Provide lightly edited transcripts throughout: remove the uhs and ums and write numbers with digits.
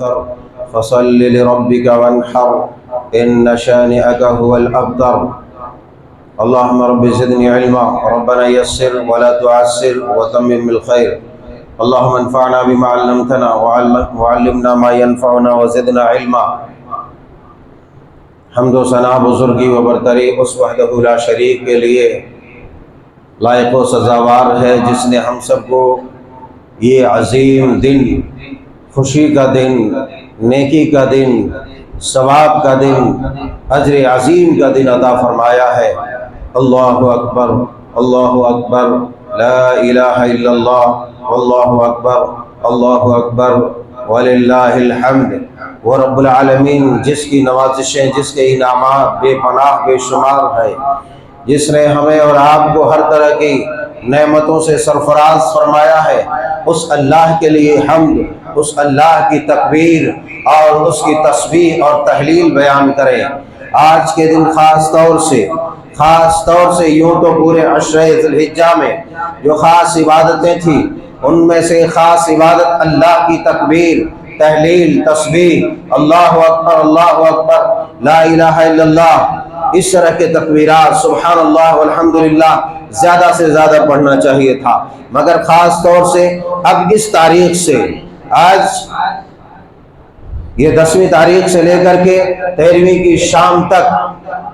والكوثر فصل لربك وانحر إن شانئك هو الأبتر. اللهم رب زدني علما ربنا يسر ولا تعسر وتمم بالخير. اللهم انفعنا بما علمتنا وعلمنا ما ينفعنا وزدنا علما. حمد و ثنا بزرگی و برتری اس وحدہ لا شریک کے لیے لائق و سزاوار ہے جس نے ہم سب کو یہ عظیم دن، خوشی کا دن، نیکی کا دن، ثواب کا دن، اجر عظیم کا دن عطا فرمایا ہے۔ اللہ اکبر، اللہ اکبر، لا الہ الا اللہ، واللہ اکبر، اللہ اکبر، وللہ الحمد۔ وہ رب العالمین جس کی نوازشیں، جس کے انعامات بے پناہ بے شمار ہیں، جس نے ہمیں اور آپ کو ہر طرح کی نعمتوں سے سرفراز فرمایا ہے، اس اللہ کے لیے حمد، اس اللہ کی تکبیر اور اس کی تسبیح اور تحلیل بیان کریں۔ آج کے دن خاص طور سے یوں تو پورے عشرہ ذی الحجہ میں جو خاص عبادتیں تھیں، ان میں سے خاص عبادت اللہ کی تکبیر، تحلیل، تسبیح، اللہ اکبر، لا الہ الا اللہ، اس طرح کے تکبیرات سبحان اللہ والحمدللہ زیادہ سے زیادہ پڑھنا چاہیے تھا۔ مگر خاص طور سے اب اس تاریخ سے، آج یہ 10ویں تاریخ سے لے کر کے 13ویں کی شام تک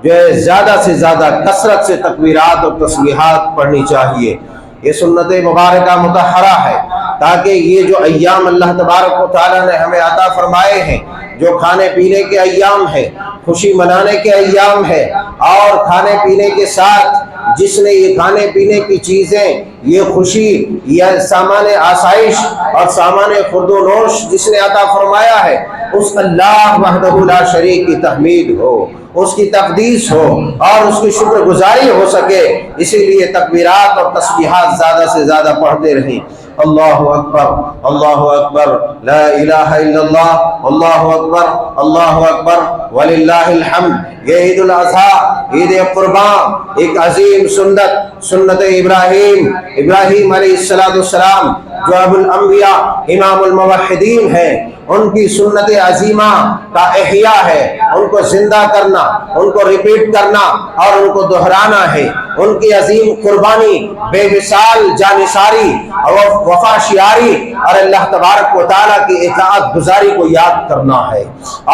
جو ہے زیادہ سے زیادہ کثرت سے تکبیرات اور تسبیحات پڑھنی چاہیے۔ یہ سنت مبارکہ مطہرہ ہے تاکہ یہ جو ایام اللہ تبارک و تعالیٰ نے ہمیں عطا فرمائے ہیں، جو کھانے پینے کے ایام ہے، خوشی منانے کے ایام ہے، اور کھانے پینے کے ساتھ جس نے یہ کھانے پینے کی چیزیں، یہ خوشی، یہ سامان آسائش اور سامان خورد و نوش جس نے عطا فرمایا ہے، اس اللہ وحدہ لا شریک کی تحمید ہو، اس کی تقدیس ہو اور اس کی شکر گزاری ہو سکے، اسی لیے تکبیرات اور تسبیحات زیادہ سے زیادہ پڑھتے رہیں۔ اللہ اکبر، لا الہ الا اللہ، اللہ اکبر، وللہ الحمد۔ یہ عید الاضحیٰ، عید قربان، ایک عظیم سنت ابراہیم علیہ السلام جو ابو الانبیاء امام الموحدین ہیں، ان کی سنت عظیمہ کا احیاء ہے، ان کو زندہ کرنا، ان کو ریپیٹ کرنا اور ان کو دہرانا ہے۔ ان کی عظیم قربانی، بے مثال جانثاری اور وفا شیاری اور اللہ تبارک و تعالیٰ کی اطاعت گزاری کو یاد کرنا ہے۔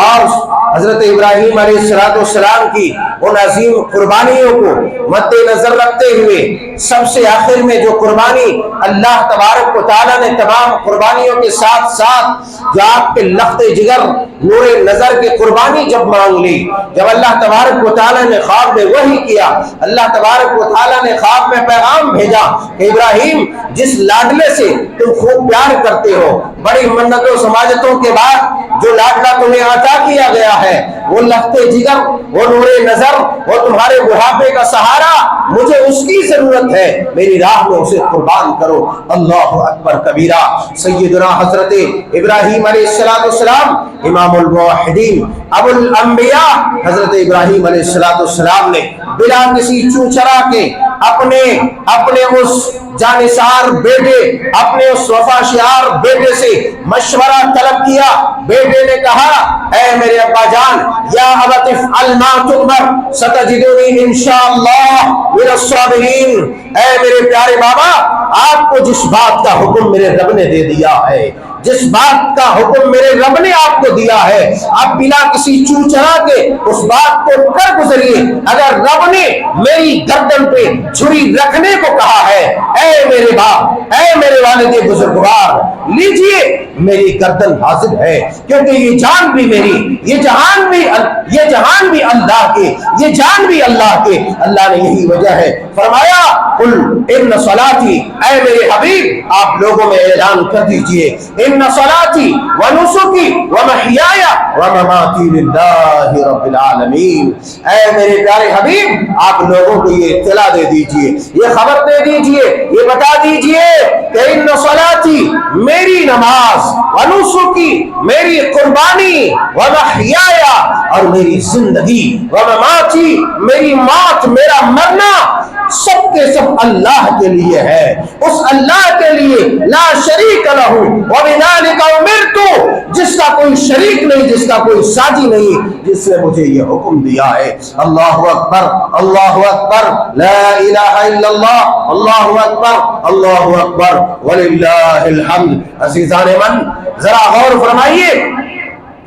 اور حضرت ابراہیم علیہ السلام کی ان عظیم قربانیوں کو مد نظر رکھتے ہوئے سب سے آخر میں جو قربانی اللہ تبارک و تعالیٰ نے تمام قربانیوں کے ساتھ جو آپ کے لخت جگر نور نظر کی قربانی جب مانگ لی، جب اللہ تبارک و تعالیٰ نے خواب میں وحی کیا، اللہ تبارک و تعالیٰ نے خواب میں پیغام بھیجا کہ ابراہیم، جس لاڈلے سے تم خوب پیار کرتے ہو، بڑی منتوں سماجتوں کے بعد جو لاڈلہ تمہیں عطا کیا گیا ہے، وہ لخت جگر، وہ نور نظر، وہ تمہارے بڑھاپے کا سہارا، مجھے اس کی ضرورت ہے، میری راہ میں اسے قربان کرو۔ اللہ اکبر کبیرہ۔ سیدنا حضرت ابراہیم علیہ السلام امام الموحدین ابو الانبیاء حضرت ابراہیم علیہ السلام نے بلا کسی چوچرا کے اپنے اس جانثار بیٹے، اپنے اس وفا شیار بیٹے سے مشورہ طلب کیا۔ بیٹے نے کہا، اے میرے ابا جان، یا ابت افعل ما تؤمر ستجدنی انشاءاللہ من الصابرین۔ اے میرے پیارے بابا، آپ کو جس بات کا حکم میرے رب نے دے دیا ہے، جس بات کا حکم میرے رب نے آپ کو دیا ہے، آپ بلا کسی چوچرا کے اس بات کو کر گزریے۔ اگر رب نے میری گردن پہ چھری رکھنے کو کہا ہے، اے میرے باپ، اے میرے والد بزرگوار، لیجئے، میری گردن حاضر ہے، کیونکہ یہ جان بھی میری، یہ جہان بھی اللہ کے، یہ جان بھی اللہ کے۔ اللہ نے یہی وجہ ہے فرمایا، قل ان صلاتی، اے میرے حبیب آپ لوگوں میں اعلان کر دیجئے، ان صلاتی ونسکی ومحیای ومماتی للہ رب العالمین۔ اے میرے پیارے حبیب آپ لوگوں کو یہ اطلاع دے دیجئے، یہ خبر دے دیجئے، یہ بتا دیجئے کہ ان صلاتی میری نماز، ونسکی میری قربانی، ومحیای اور میری زندگی، ومماتی میری موت، میرا مرنا، سب کے سب اللہ کے لیے ہے، اس اللہ کے لیے لا شریک لہ وبذالک امرت، جس کا کوئی شریک نہیں، جس کا کوئی ساجی نہیں، جس نے مجھے یہ حکم دیا ہے۔ اللہ اکبر، اللہ اکبر، لا الہ الا اللہ، اللہ اکبر، اللہ اکبر وللہ الحمد۔ عزیزان من، ذرا غور فرمائیے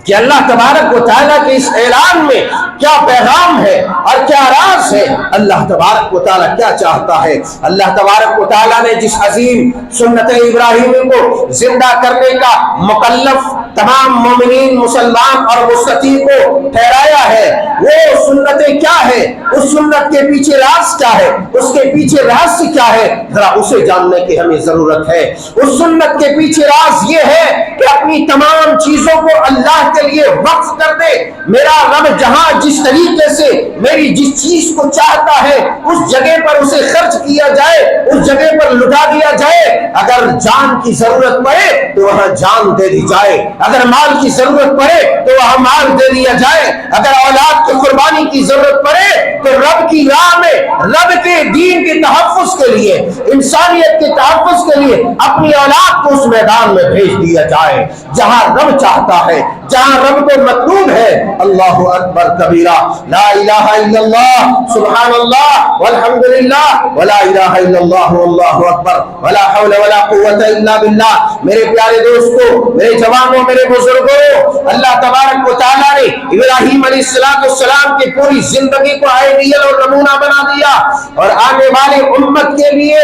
کہ اللہ تبارک و تعالیٰ کے اس اعلان میں کیا پیغام ہے اور کیا راز ہے، اللہ تبارک و تعالیٰ کیا چاہتا ہے۔ اللہ تبارک و تعالیٰ نے جس عظیم سنت ابراہیمی کو زندہ کرنے کا مکلف تمام مومنین، مسلمان اور مستقیم کو ٹھہرایا ہے، وہ سنتیں کیا ہے، اس سنت کے پیچھے راز کیا ہے، اس کے پیچھے راز کیا ہے، ذرا اسے جاننے کی ہمیں ضرورت ہے۔ اس سنت کے پیچھے راز یہ ہے کہ اپنی تمام چیزوں کو اللہ کے لیے وقف کر دے۔ میرا رب جہاں جس طریقے سے میری جس چیز کو چاہتا ہے اس جگہ پر اسے خرچ کیا جائے، اس جگہ پر لٹا دیا جائے۔ اگر جان کی ضرورت پڑے تو وہاں جان دے دی جائے، اگر مال کی ضرورت پڑے تو وہاں مال دے دیا جائے، اگر اولاد کی قربانی کی ضرورت پڑے تو رب کی راہ میں، رب کے دین کے تحفظ کے لیے، انسانیت کے تحفظ کے لیے اپنی اولاد کو اس میدان میں بھیج دیا جائے جہاں رب چاہتا ہے، جہاں رب کو مطلوب ہے۔ اللہ اکبر کبیرہ، لا الہ الا اللہ، سبحان اللہ والحمدللہ ولا الہ الا اللہ واللہ اکبر ولا حول ولا قوت الا باللہ۔ میرے پیارے دوستو، میرے جوانوں، میرے بزرگوں، اللہ تبارک و تعالیٰ نے ابراہیم علیہ السلام کی پوری زندگی کو آئیڈیل اور نمونہ بنا دیا اور آنے والی امت کے لیے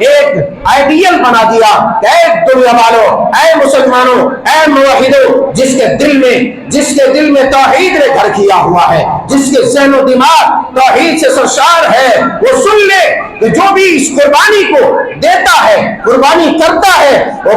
ایک آئیڈیل بنا دیا کہ اے دنیا والوں، اے مسلمانوں، اے موحدوں، جس کے دل میں توحید نے گھر کیا ہوا ہے، جس کے ذہن و دماغ توحید سے سرشار ہے، وہ سن لے کہ جو بھی اس قربانی کو دیتا ہے، قربانی کرتا ہے، وہ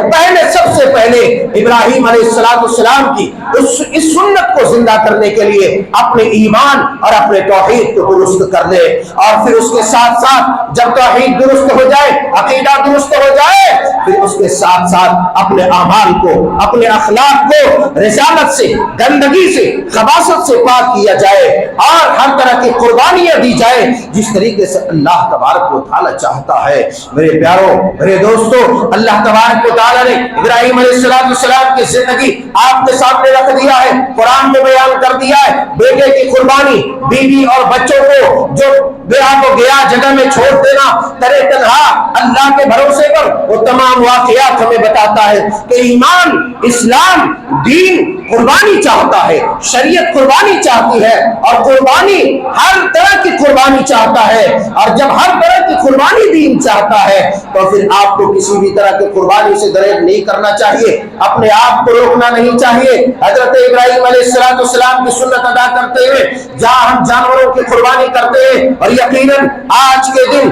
سب سے پہلے ابراہیم علیہ السلام کی اس سنت کو زندہ کرنے کے لیے اپنے ایمان اور اپنے توحید کو درست کر دے، اور پھر اس کے ساتھ ساتھ جب توحید درست ہو جائے، عقیدہ درست ہو جائے، پھر اس کے ساتھ ساتھ اپنے اعمال کو، اپنے اخلاق کو رسالت سے، گندگی سے، خباثت سے پاک کیا جائے اور ہر طرح کی قربانیاں دی جائے جس طریقے سے اللہ تبارک و تعالیٰ چاہتا ہے۔ میرے پیاروں، میرے دوستوں، اللہ تبارک و تعالیٰ نے ابراہیم علیہ السلام کی زندگی آپ کے سامنے رکھ دیا ہے، قرآن میں بیان کر دیا ہے۔ بیٹے کی قربانی، بیوی اور بچوں کو جو بیاہ کو گیا جگہ میں چھوڑ دینا، ترے تنہا اللہ کے بھروسے پر، وہ تمام واقعات ہمیں بتاتا ہے کہ ایمان، اسلام، دین قربانی چاہتا ہے، شریعت قربانی چاہتی ہے، اور قربانی ہر طرح کی قربانی چاہتا ہے، اور جب ہر طرح کی قربانی دین چاہتا ہے تو پھر آپ کو کسی بھی طرح کی قربانی سے گریز نہیں کرنا چاہیے، اپنے آپ کو روکنا نہیں چاہیے۔ حضرت ابراہیم علیہ السلام کی سنت ادا کرتے ہوئے جہاں ہم جانوروں کی قربانی کرتے ہیں، اور یقیناً آج کے دن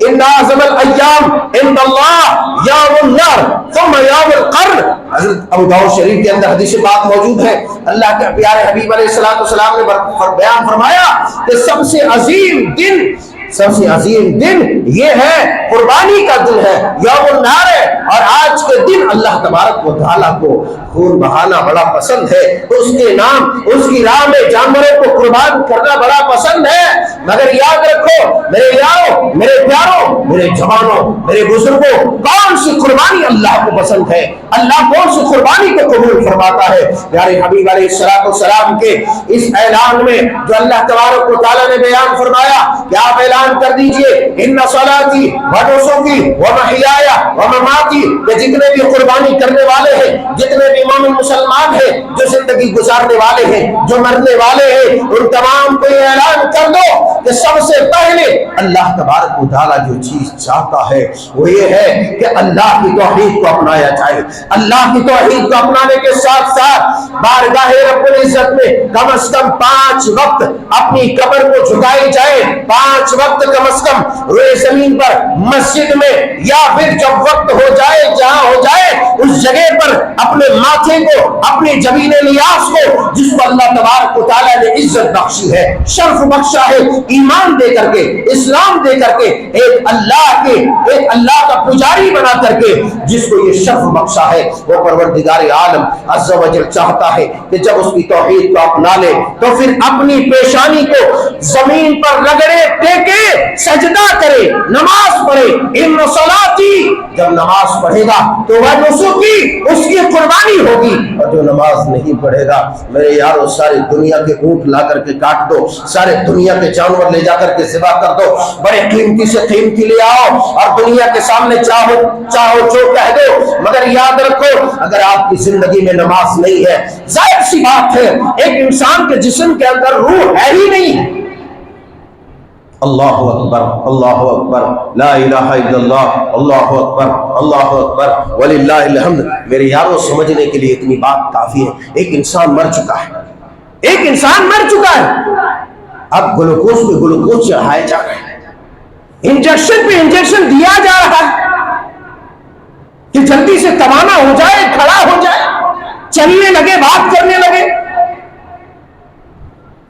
ان اعظم الایام عند اللہ یوم النحر ثم یوم القرن، حضرت ابو داؤد شریف کے اندر حدیث بات موجود ہے۔ اللہ کے پیارے حبیب علیہ السلام نے بیان فرمایا کہ سب سے عظیم دن یہ ہے، قربانی کا دن ہے، یوم النحر ہے، اور آج کے دن اللہ تبارک و تعالیٰ کو خون بہانا بڑا پسند ہے، اس کے نام، اس کی راہ میں جانوروں کو قربان کرنا بڑا پسند ہے۔ مگر یاد رکھو میرے یاروں، میرے پیاروں، میرے جوانوں، میرے بزرگوں، کون سی قربانی اللہ کو پسند ہے؟ اللہ کون سی قربانی کو قبول فرماتا ہے؟ پیارے حبیب علیہ السلام کے اس اعلان میں جو اللہ تبارک و تعالیٰ نے بیان فرمایا کہ آپ اعلان کر دیجئے ان صلاتی و نسکی و محیای و مماتی، کہ جتنے بھی قربانی کرنے والے ہیں، جتنے بھی مومن مسلمان ہیں، جو زندگی گزارنے والے ہیں، جو مرنے والے ہیں، ان تمام کو یہ اعلان کر دو کہ سب سے پہلے اللہ تبارک و تعالیٰ جو چیز چاہتا ہے وہ یہ ہے کہ اللہ کی توحید کو اپنایا جائے۔ اللہ کی توحید کو اپنانے کے ساتھ ساتھ بارگاہ رب العزت میں کم از کم 5 وقت اپنی قبر کو جھکائی جائے، 5 وقت کم از کم روئے زمین پر مسجد میں، یا پھر جب وقت ہو جائے جہاں ہو جائے اس جگہ پر اپنے ماتھے کو, اپنے جبین نیاز کو, جس کو اللہ تبارک و تعالیٰ نے عزت بخشی ہے, شرف بخشا ہے, ایمان دے کر کے, اسلام دے کر کے, ایک اللہ کا پجاری بنا کر کے جس کو یہ شرف بخشا ہے, وہ پروردگار عالم عز و جل چاہتا ہے کہ جب اس کی توحید کو اپنا لے تو پھر اپنی پیشانی کو زمین پر رگڑے, ٹیکے, سجدہ کرے, نماز پڑھے. ان صلاتی, جب نماز پڑھے گا تو وہ نسکی, اس کی قربانی ہوگی, اور جو نماز نہیں پڑھے گا میرے یارو ساری دنیا کے اونٹ لا کر کے کاٹ دو, سارے دنیا کے جانور لے جا کر کے ذبح کر دو, بڑے قیمتی سے قیمتی لے آؤ اور دنیا کے سامنے چاہو جو کہہ دو, مگر یاد رکھو اگر آپ کی زندگی میں نماز نہیں ہے, ظاہر سی بات ہے ایک انسان کے جسم کے اندر روح ہے ہی نہیں. اللہ اکبر, اللہ اکبر, لا الہ الا اللہ, اللہ اکبر, اللہ اکبر وللہ الحمد. میرے یاروں سمجھنے کے لیے اتنی بات کافی ہے. ایک انسان مر چکا ہے, ایک انسان مر چکا ہے, اب گلوکوز پہ گلوکوز چڑھائے جا رہے ہیں, انجیکشن پہ انجیکشن دیا جا رہا ہے کہ جلدی سے توانا ہو جائے, کھڑا ہو جائے, چلنے لگے, بات کرنے لگے.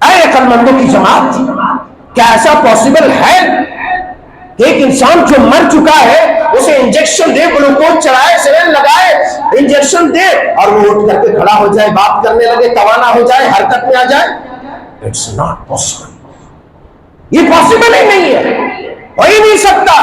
اے عقل مندوں کی جماعت, کیا ایسا پاسبل ہے کہ ایک انسان جو مر چکا ہے اسے انجیکشن دے, گلوکوز چڑھائے, سیرن لگائے, انجیکشن دے اور وہ اٹھ کر کے کھڑا ہو جائے, بات کرنے لگے, توانا ہو جائے, حرکت میں آ جائے؟ It's not possible. یہ پاسبل ہی نہیں ہے, ہو ہی نہیں سکتا.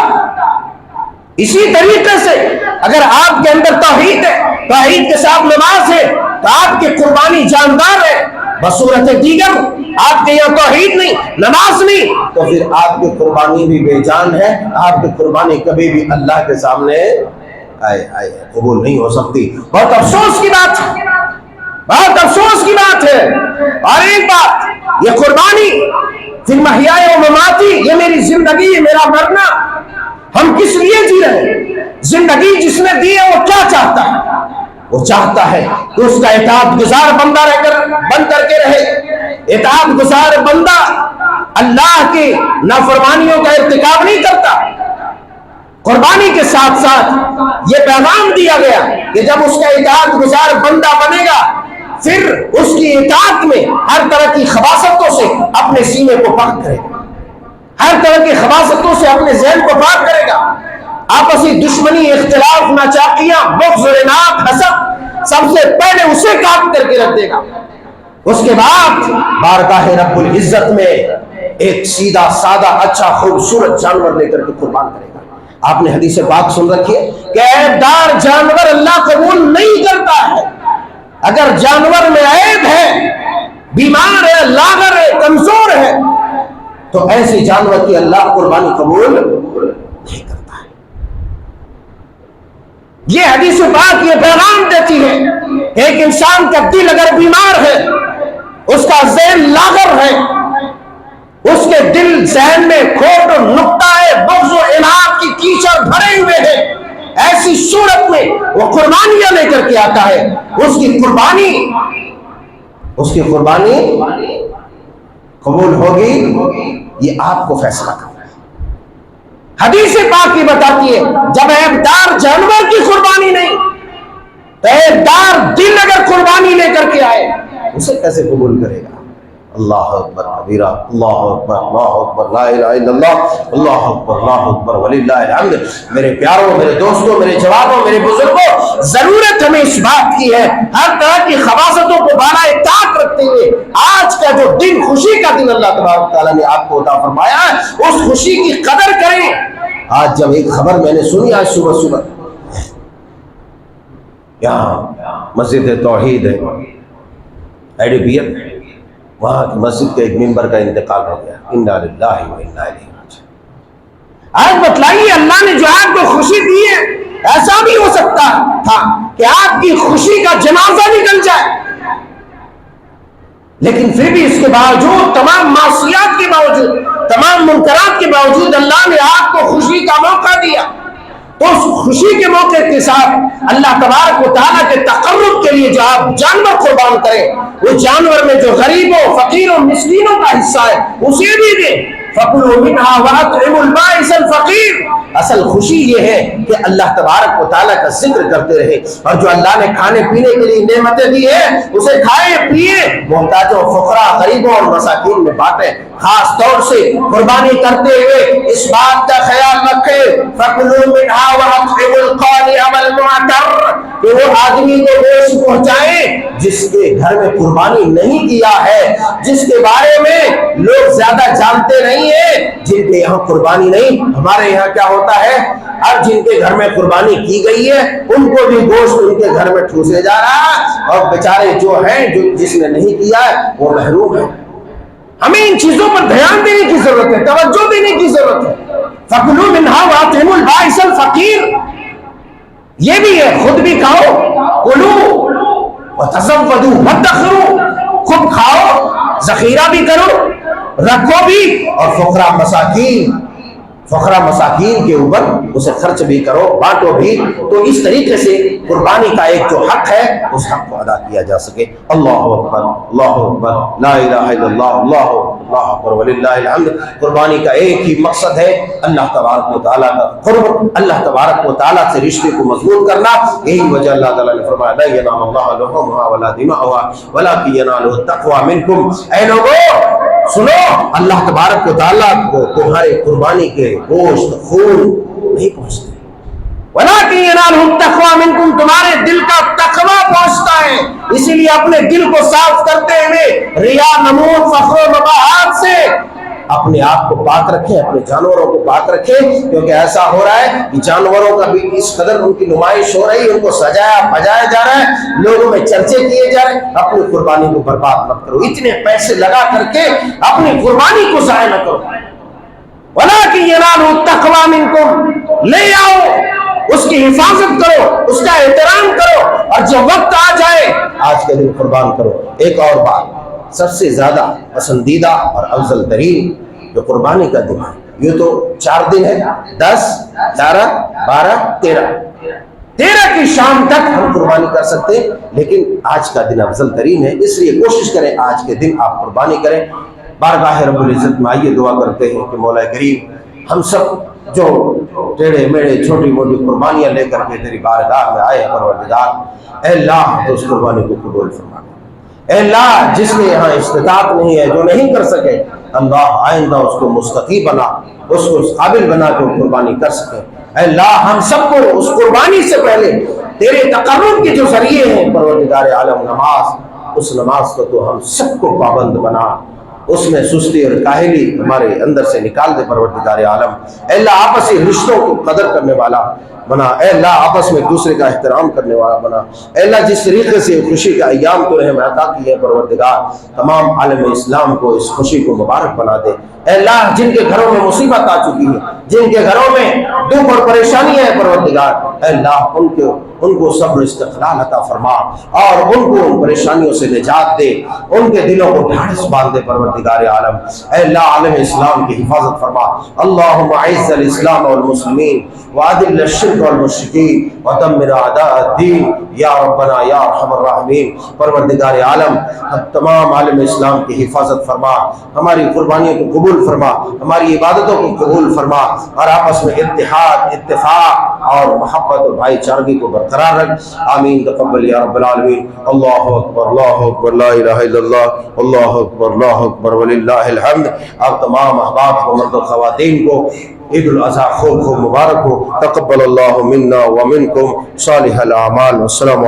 اسی طریقے سے اگر آپ کے اندر توحید ہے, توحید کے ساتھ نماز ہے, تو آپ کی قربانی جاندار ہے. بصورت دیگر آپ کے یہاں توحید نہیں, نماز نہیں, تو پھر آپ کی قربانی بھی بے جان ہے. آپ کی قربانی کبھی بھی اللہ کے سامنے قبول نہیں ہو سکتی. بہت افسوس کی بات ہے, بہت افسوس کی بات ہے. اور ایک بات, یہ قربانی فی المحیاء و مماتی, یہ میری زندگی, یہ میرا مرنا, ہم کس لیے جی رہے ہیں؟ زندگی جس نے دی ہے وہ کیا چاہتا ہے؟ وہ چاہتا ہے کہ اس کا اطاعت گزار بندہ بن کر کے رہے. اطاعت گزار بندہ اللہ کی نافرمانیوں کا ارتکاب نہیں کرتا. قربانی کے ساتھ ساتھ یہ پیغام دیا گیا کہ جب اس کا اطاعت گزار بندہ بنے گا پھر اس کی اطاعت میں ہر طرح کی خباثتوں سے اپنے سینے کو پاک کرے گا, ہر طرح کی خباثتوں سے اپنے ذہن کو پاک کرے گا. آپسی دشمنی, اختلاف, ناچاکیاں, بغض, عناد, حسد, سب سے پہلے اسے کاٹ کر کے رکھ دے گا. اس کے بعد بارگاہ رب العزت میں ایک سیدھا سادہ اچھا خوبصورت جانور لے کر کے قربان کرے گا. آپ نے حدیث پاک سن رکھی ہے کہ عیبدار جانور اللہ قبول نہیں کرتا ہے. اگر جانور میں عیب ہے, بیمار ہے, لاغر ہے, کمزور ہے, تو ایسے جانور کی اللہ قربانی قبول نہیں کرتا ہے. یہ حدیث پاک یہ پیغام دیتی ہے کہ ایک انسان کا دل اگر بیمار ہے, اس کا ذہن لاغر ہے, اس کے دل ذہن میں کھوٹ و نقطہ ہے, بغض و عناد کی کیچڑ بھرے ہوئے ہیں, ایسی صورت میں وہ قربانیاں لے کر کے آتا ہے. اس کی قربانی قبول ہوگی, یہ آپ کو فیصلہ کرنا ہے. حدیث پاک کی بتاتی ہے جب عیبدار جانور کی قربانی نہیں تو عیبدار دل اگر قربانی لے کر کے آئے اسے کیسے قبول کرے گا؟ اللہ اکبر کبیرہ, اللہ اکبر, اللہ اکبر, لا الہ الا اللہ, اللہ اکبر, اللہ اکبر وللہ الحمد. میرے پیاروں, میرے دوستوں, میرے جوانوں, میرے بزرگوں, ضرورت ہمیں اس بات کی ہے ہر طرح کی خباثتوں کو بالائے طاق رکھتے ہوئے آج کا جو دن, خوشی کا دن اللہ تبارک تعالیٰ نے آپ کو عطا فرمایا ہے, اس خوشی کی قدر کریں. آج جب ایک خبر میں نے سنی, آج صبح یہاں مسجد توحید ہے ایڈیبیت, وہاں کی مسجد کے ایک ممبر کا انتقال ہو گیا. انا للہ و انا الیہ راجعون. آج بتلائیے اللہ نے جو آپ کو خوشی دی ہے, ایسا بھی ہو سکتا تھا کہ آپ کی خوشی کا جنازہ نکل جائے, لیکن پھر بھی اس کے باوجود, تمام معصیات کے باوجود, تمام منکرات کے باوجود اللہ نے آپ کو خوشی کا موقع دیا. تو اس خوشی کے موقع کے ساتھ اللہ تبارک و تعالیٰ کے تقرب کے لیے جو آپ جانور قربان کریں, وہ جانور میں جو غریبوں, فقیروں, مسکینوں کا حصہ ہے اسے بھی دیں. فَكُلُوا مِنْهَا وَأَطْعِمُوا الْبَائِسَ الْفَقِيرَ۔ اصل خوشی یہ ہے کہ اللہ تبارک و تعالیٰ کا ذکر کرتے رہے، اور جو اللہ نے کھانے پینے کے لیے نعمتیں دی ہیں اسے کھائیں پیئیں، محتاجوں، فقراء، غریبوں اور مساکین میں بانٹیں۔ خاص طور سے قربانی کرتے ہوئے اس بات کا خیال رکھیں فَكُلُوا مِنْهَا وَأَطْعِمُوا الْقَانِعَ وَالْمُعْتَرَّ، کہ وہ آدمی کو گوشت پہنچائیں جس کے گھر میں قربانی نہیں کیا ہے، جس کے بارے میں لوگ زیادہ جانتے نہیں ہیں، جن کے یہاں قربانی نہیں۔ ہمارے یہاں کیا ہوتا ہے، اب جن کے گھر میں قربانی کی گئی ہے ان کو بھی گوشت ان کے گھر میں ٹھوسے جا رہا ہے، اور بیچارے جو ہیں جس نے نہیں کیا ہے وہ محروم ہے۔ ہمیں ان چیزوں پر دھیان دینے کی ضرورت ہے، توجہ دینے کی ضرورت ہے۔ فَكُلُوا مِنْهَا وَأَطْعِمُوا الْبَائِسَ الْفَقِيرَ، یہ بھی ہے، خود بھی کھاؤ، کلو وَتَزَوَّدُوا وَادَّخِرُوا، خود کھاؤ، ذخیرہ بھی کرو، رکھو بھی، اور فقراء مساکین کے اوپر اسے خرچ بھی کرو، بانٹو بھی، تو اس طریقے سے قربانی کا ایک جو حق ہے اس حق کو ادا کیا جا سکے۔ اللہ اکبر، اللہ اکبر، لا الہ الا اللہ، اللہ اکبر وللہ الحمد۔ قربانی کا ایک ہی مقصد ہے اللہ تبارک و تعالیٰ کا قرب، اللہ تبارک و تعالیٰ سے رشتے کو مضبوط کرنا۔ یہی وجہ اللہ تعالیٰ نے فرمایا لا ینال اللہ لحومها ولا دماؤها ولکن ینالہ التقوی منکم۔ اے لوگو سنو، اللہ تبارک و تعالیٰ کو تمہارے قربانی کے گوشت، خون نہیں پہنچتے، وَلَٰكِن يَنَالُهُ التَّقْوَىٰ مِنكُمْ، تمہارے دل کا تقوی پہنچتا ہے۔ اسی لیے اپنے دل کو صاف کرتے ہوئے ریا، نمود، فخر و مباحات سے اپنے آپ کو پاک رکھیں، اپنے جانوروں کو پاک رکھیں، کیونکہ ایسا ہو رہا ہے کہ جانوروں کا بھی اس قدر ان کی نمائش ہو رہی ہے، ان کو سجایا بجایا جا رہا ہے، لوگوں میں چرچے کیے جا رہے ہیں۔ اپنی قربانی کو برباد مت کرو، اتنے پیسے لگا کر کے اپنی قربانی کو ضائع نہ کرو۔ وَلَٰكِن يَنَالُهُ التَّقْوَىٰ مِنكُمْ، لے آؤ، اس کی حفاظت کرو، اس کا احترام کرو، اور جب وقت آ جائے آج کے دن قربان کرو۔ ایک اور بات، سب سے زیادہ پسندیدہ اور افضل ترین جو قربانی کا دن ہے، یہ تو 4 دن ہے، 10، 11، 12، 13 کی شام تک ہم قربانی کر سکتے ہیں، لیکن آج کا دن افضل ترین ہے، اس لیے کوشش کریں آج کے دن آپ قربانی کریں۔ بارگاہ رب العزت میں آئیے دعا کرتے ہیں کہ مولا کریم ہم سب جو ٹیڑھے میڑھے چھوٹی موٹی قربانیاں لے کر کے تیری بارگاہ میں آئے پروردگار، اے اللہ تو اس قربانی کو قبول فرما۔ اے اللہ جس کے یہاں استطاعت نہیں ہے، جو نہیں کر سکے، اللہ آئندہ اس کو مستطیع بنا، اس کو قابل بنا کے قربانی کر سکے۔ اے اللہ ہم سب کو اس قربانی سے پہلے تیرے تقرب کے جو ذریعے ہیں پروردگار عالم نماز، اس نماز کو تو ہم سب کو پابند بنا، اس میں سستی اور کاہلی ہمارے اندر سے نکال دے پروردگار عالم۔ اے اللہ آپسی رشتوں کو قدر کرنے والا بنا، اے اللہ آپس میں دوسرے کا احترام کرنے والا بنا۔ اے اللہ جس طریقے سے خوشی کا ایام تو نے ہمیں عطا کی ہے پروردگار، تمام عالم اسلام کو اس خوشی کو مبارک بنا دے۔ اے اللہ جن کے گھروں میں مصیبت آ چکی ہے، جن کے گھروں میں دکھ اور پریشانیاں ہیں پروردگار، اے اللہ ان کو صبر استقلال عطا فرما، اور ان کو ان پریشانیوں سے نجات دے، ان کے دلوں کو ڈھارس باندھ دے پروردگار عالم۔ اے اللہ عالم اسلام کی حفاظت فرما۔ اللہم اعز الاسلام والمسلمین واذل الشرک والمشرکین ودمر اعداء الدین یا ربنا یا ارحم الراحمین۔ پروردگار عالم تمام عالم اسلام کی حفاظت فرما، ہماری قربانیوں کو قبول فرما، ہماری عبادتوں کو قبول فرما، اور آپس میں اتحاد، اتفاق اور محبت اور بھائی چارگی کو برقرار رکھ۔ آمین تقبل یا رب العالمین۔ اللہ اکبر، اللہ اکبر، لا الہ الا اللہ، اللہ اکبر، اللہ اکبر وللہ الحمد۔ آپ تمام احباب کو، مرد و خواتین کو عید الاضحیٰ خوب خوب مبارک ہو۔ تقبل اللہ منا ومنکم صالح الاعمال۔ والسلام علیکم۔